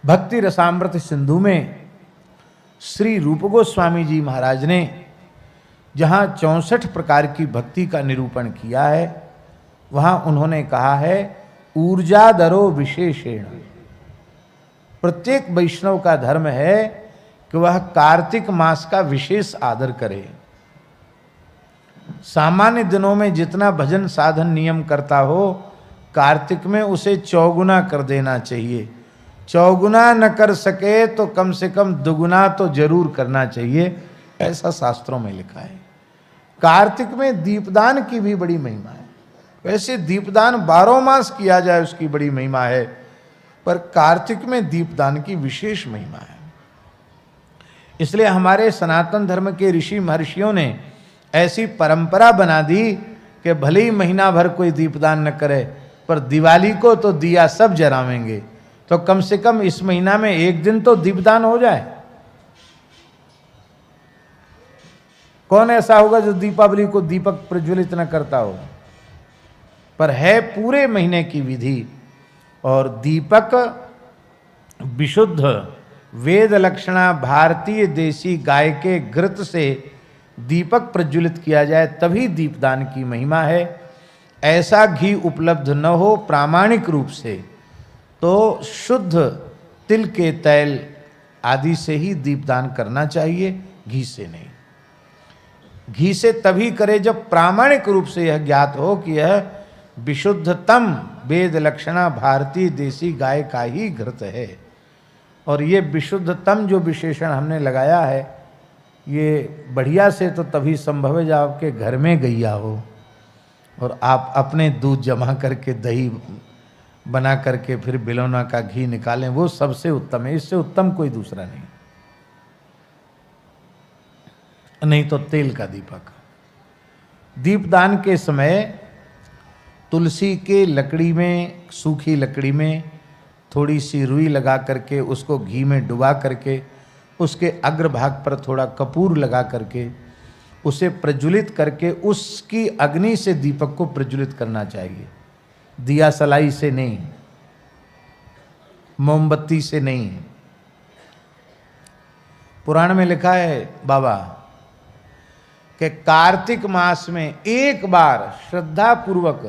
भक्ति रसामृत सिंधु में श्री रूप गोस्वामी जी महाराज ने जहाँ 64 प्रकार की भक्ति का निरूपण किया है, वहाँ उन्होंने कहा है ऊर्जाधरो विशेषेण। प्रत्येक वैष्णव का धर्म है कि वह कार्तिक मास का विशेष आदर करे। सामान्य दिनों में जितना भजन साधन नियम करता हो, कार्तिक में उसे चौगुना कर देना चाहिए। चौगुना न कर सके तो कम से कम दुगुना तो जरूर करना चाहिए, ऐसा शास्त्रों में लिखा है। कार्तिक में दीपदान की भी बड़ी महिमा है। वैसे दीपदान 12 मास किया जाए उसकी बड़ी महिमा है, पर कार्तिक में दीपदान की विशेष महिमा है। इसलिए हमारे सनातन धर्म के ऋषि महर्षियों ने ऐसी परंपरा बना दी कि भले ही महीना भर कोई दीपदान न करे, पर दिवाली को तो दिया सब जलावेंगे, तो कम से कम इस महीना में एक दिन तो दीपदान हो जाए। कौन ऐसा होगा जो दीपावली को दीपक प्रज्वलित न करता हो? पर है पूरे महीने की विधि। और दीपक विशुद्ध वेद लक्षणा भारतीय देसी गाय के घृत से दीपक प्रज्वलित किया जाए तभी दीपदान की महिमा है। ऐसा घी उपलब्ध न हो प्रामाणिक रूप से तो शुद्ध तिल के तैल आदि से ही दीपदान करना चाहिए, घी से नहीं। घी से तभी करे जब प्रामाणिक रूप से यह ज्ञात हो कि यह विशुद्धतम वेद लक्षणा भारतीय देसी गाय का ही घृत है। और ये विशुद्धतम जो विशेषण हमने लगाया है, ये बढ़िया से तो तभी संभव है जब आपके घर में गैया हो और आप अपने दूध जमा करके दही बना करके फिर बिलौना का घी निकालें, वो सबसे उत्तम है। इससे उत्तम कोई दूसरा नहीं। नहीं तो तेल का दीपक। दीपदान के समय तुलसी के लकड़ी में, सूखी लकड़ी में थोड़ी सी रुई लगा करके उसको घी में डुबा करके उसके अग्रभाग पर थोड़ा कपूर लगा करके उसे प्रज्वलित करके उसकी अग्नि से दीपक को प्रज्वलित करना चाहिए। दिया सलाई से नहीं, मोमबत्ती से नहीं। पुराण में लिखा है बाबा कि कार्तिक मास में एक बार श्रद्धा पूर्वक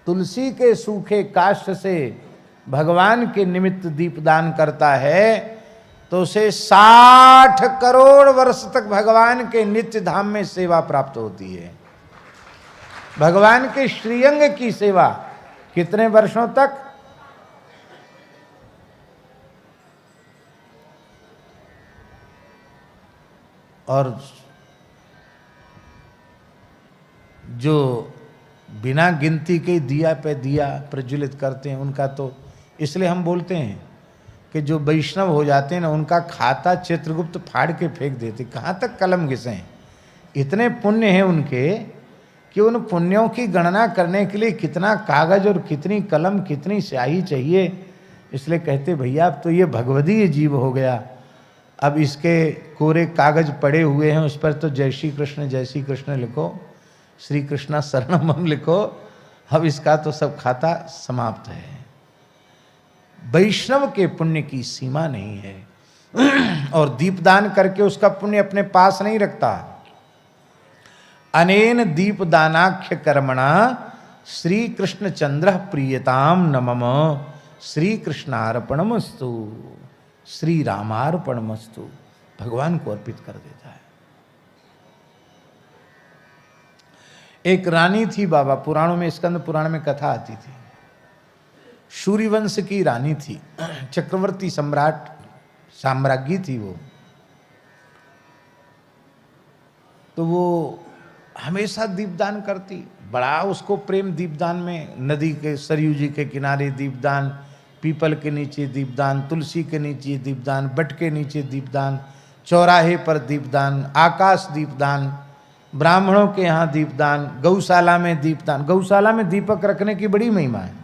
तुलसी के सूखे काष्ठ से भगवान के निमित्त दीपदान करता है तो उसे 60 करोड़ वर्ष तक भगवान के नित्य धाम में सेवा प्राप्त होती है। भगवान के श्रीअंग की सेवा कितने वर्षों तक? और जो बिना गिनती के दिया पे दिया प्रज्वलित करते हैं उनका तो, इसलिए हम बोलते हैं कि जो वैष्णव हो जाते हैं ना, उनका खाता चित्रगुप्त फाड़ के फेंक देते। कहाँ तक कलम घिसें? इतने पुण्य हैं उनके कि उन पुण्यों की गणना करने के लिए कितना कागज और कितनी कलम कितनी स्याही चाहिए। इसलिए कहते भैया अब तो ये भगवदीय जीव हो गया, अब इसके कोरे कागज पड़े हुए हैं, उस पर तो जय श्री कृष्ण लिखो, श्री कृष्णा शरणम लिखो, अब इसका तो सब खाता समाप्त है। वैष्णव के पुण्य की सीमा नहीं है और दीपदान करके उसका पुण्य अपने पास नहीं रखता। अनेन दीपदानाख्य कर्मणा श्री कृष्ण चंद्र प्रियताम नमम श्री कृष्णार्पणमस्तु श्री रामार्पणमस्तु, भगवान को अर्पित कर देता है। एक रानी थी बाबा, पुराणों में, स्कंद पुराण में कथा आती थी। सूर्यवंश की रानी थी, चक्रवर्ती सम्राट साम्राज्ञी थी वो। तो वो हमेशा दीपदान करती, बड़ा उसको प्रेम दीपदान में। नदी के सरयू जी के किनारे दीपदान, पीपल के नीचे दीपदान, तुलसी के नीचे दीपदान, बट के नीचे दीपदान, चौराहे पर दीपदान, आकाश दीपदान, ब्राह्मणों के यहाँ दीपदान, गौशाला में दीपदान। गौशाला में दीपक रखने की बड़ी महिमा है।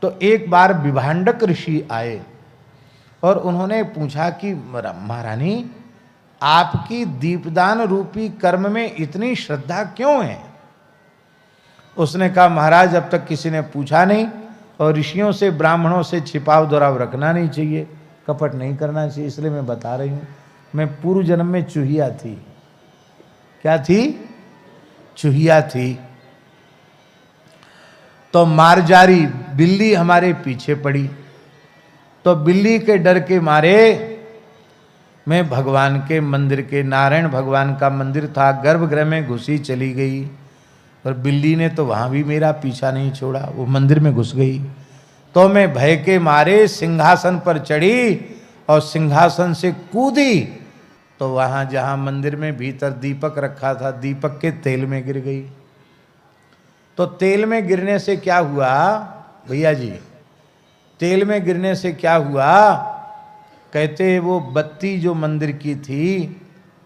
तो एक बार विभांडक ऋषि आए और उन्होंने पूछा कि महारानी आपकी दीपदान रूपी कर्म में इतनी श्रद्धा क्यों है? उसने कहा महाराज अब तक किसी ने पूछा नहीं और ऋषियों से ब्राह्मणों से छिपाव दुराव रखना नहीं चाहिए, कपट नहीं करना चाहिए। इसलिए मैं बता रही हूँ, मैं पूर्व जन्म में चूहिया थी। क्या थी? चूहिया थी। तो मारजारी बिल्ली हमारे पीछे पड़ी, तो बिल्ली के डर के मारे मैं भगवान के मंदिर के, नारायण भगवान का मंदिर था, गर्भगृह में घुसी चली गई। और बिल्ली ने तो वहां भी मेरा पीछा नहीं छोड़ा, वो मंदिर में घुस गई। तो मैं भय के मारे सिंहासन पर चढ़ी और सिंहासन से कूदी, तो वहां जहां मंदिर में भीतर दीपक रखा था, दीपक के तेल में गिर गई। तो तेल में गिरने से क्या हुआ भैया जी? तेल में गिरने से क्या हुआ? कहते वो बत्ती जो मंदिर की थी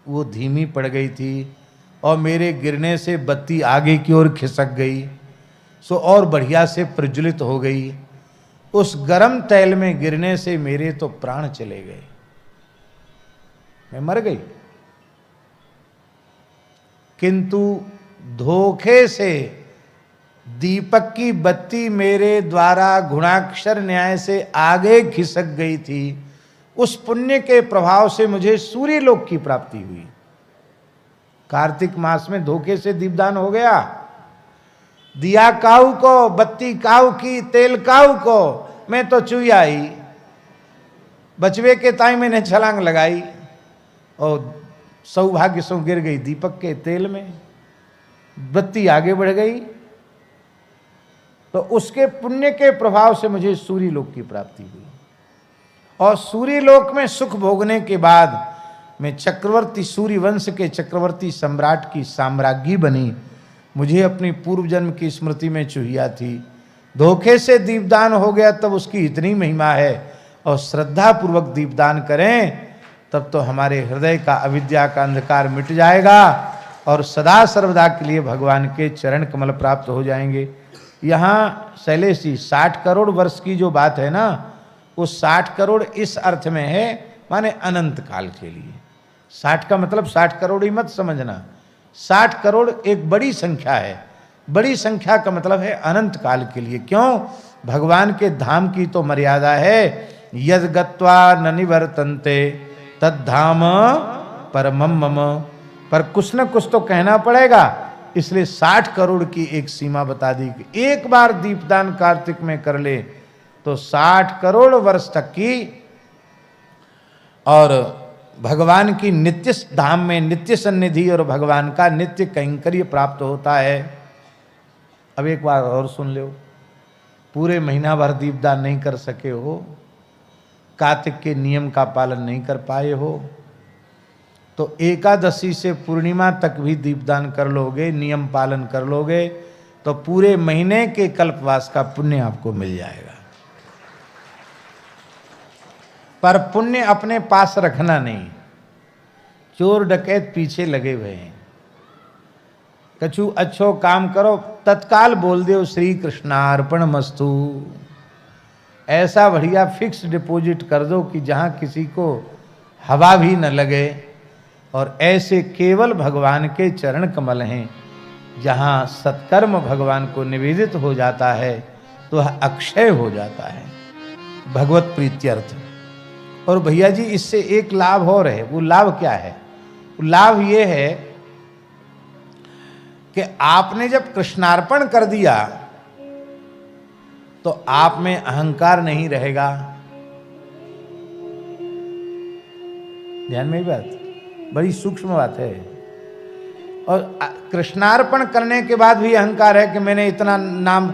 वो धीमी पड़ गई थी, और मेरे गिरने से बत्ती आगे की ओर खिसक गई, सो और बढ़िया से प्रज्वलित हो गई। उस गरम तेल में गिरने से मेरे तो प्राण चले गए, मैं मर गई। किंतु धोखे से दीपक की बत्ती मेरे द्वारा गुणाक्षर न्याय से आगे खिसक गई थी। उस पुण्य के प्रभाव से मुझे सूर्य लोक की प्राप्ति हुई। कार्तिक मास में धोखे से दीपदान हो गया, दिया काऊ को, बत्ती काऊ की, तेल काऊ को, मैं तो चूया ही। बचवे के ताई मैंने छलांग लगाई और सौभाग्य से गिर गई दीपक के तेल में, बत्ती आगे बढ़ गई। तो उसके पुण्य के प्रभाव से मुझे सूर्य लोक की प्राप्ति हुई, और सूर्य लोक में सुख भोगने के बाद मैं चक्रवर्ती, सूर्य वंश के चक्रवर्ती सम्राट की साम्राज्ञी बनी। मुझे अपनी पूर्व जन्म की स्मृति में चूहिया थी, धोखे से दीपदान हो गया, तब उसकी इतनी महिमा है। और श्रद्धा पूर्वक दीपदान करें तब तो हमारे हृदय का अविद्या का अंधकार मिट जाएगा, और सदा सर्वदा के लिए भगवान के चरण कमल प्राप्त हो जाएंगे। यहाँ शैलेश जी 60 करोड़ वर्ष की जो बात है ना, वो 60 करोड़ इस अर्थ में है, माने अनंत काल के लिए। 60 का मतलब 60 करोड़ ही मत समझना, 60 करोड़ एक बड़ी संख्या है। बड़ी संख्या का मतलब है अनंत काल के लिए। क्यों? भगवान के धाम की तो मर्यादा है, यद गत्वा न निवर्तन्ते तद्धाम परमम मम। पर कुछ न कुछ तो कहना पड़ेगा, इसलिए 60 करोड़ की एक सीमा बता दी कि एक बार दीपदान कार्तिक में कर ले तो 60 करोड़ वर्ष तक की, और भगवान की नित्य धाम में नित्य सन्निधि और भगवान का नित्य कैंकर्य प्राप्त होता है। अब एक बार और सुन लो, पूरे महीना भर दीपदान नहीं कर सके हो, कार्तिक के नियम का पालन नहीं कर पाए हो, तो एकादशी से पूर्णिमा तक भी दीपदान कर लोगे, नियम पालन कर लोगे, तो पूरे महीने के कल्पवास का पुण्य आपको मिल जाएगा। पर पुण्य अपने पास रखना नहीं, चोर डकैत पीछे लगे हुए हैं। कछु अच्छो काम करो, तत्काल बोल दो श्री कृष्णार्पण मस्तु। ऐसा बढ़िया फिक्स डिपॉजिट कर दो कि जहाँ किसी को हवा भी न लगे, और ऐसे केवल भगवान के चरण कमल हैं, जहाँ सत्कर्म भगवान को निवेदित हो जाता है तो वह अक्षय हो जाता है भगवत प्रीत्यर्थ। और भैया जी इससे एक लाभ और है। वो लाभ क्या है? वो लाभ ये है कि आपने जब कृष्णार्पण कर दिया तो आप में अहंकार नहीं रहेगा। ध्यान में ही बात, बड़ी सूक्ष्म बात है। और कृष्णार्पण करने के बाद भी अहंकार है कि मैंने इतना नाम,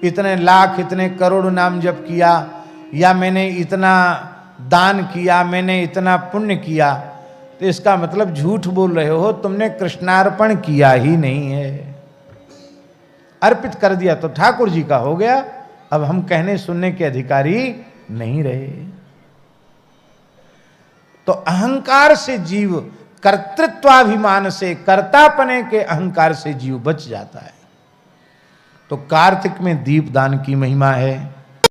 इतने लाख, इतने करोड़ नाम जप किया, या मैंने इतना दान किया, मैंने इतना पुण्य किया, तो इसका मतलब झूठ बोल रहे हो, तुमने कृष्णार्पण किया ही नहीं है। अर्पित कर दिया तो ठाकुर जी का हो गया, अब हम कहने सुनने के अधिकारी नहीं रहे। तो अहंकार से जीव, कर्तृत्वाभिमान से, कर्तापने के अहंकार से जीव बच जाता है। तो कार्तिक में दीपदान की महिमा है।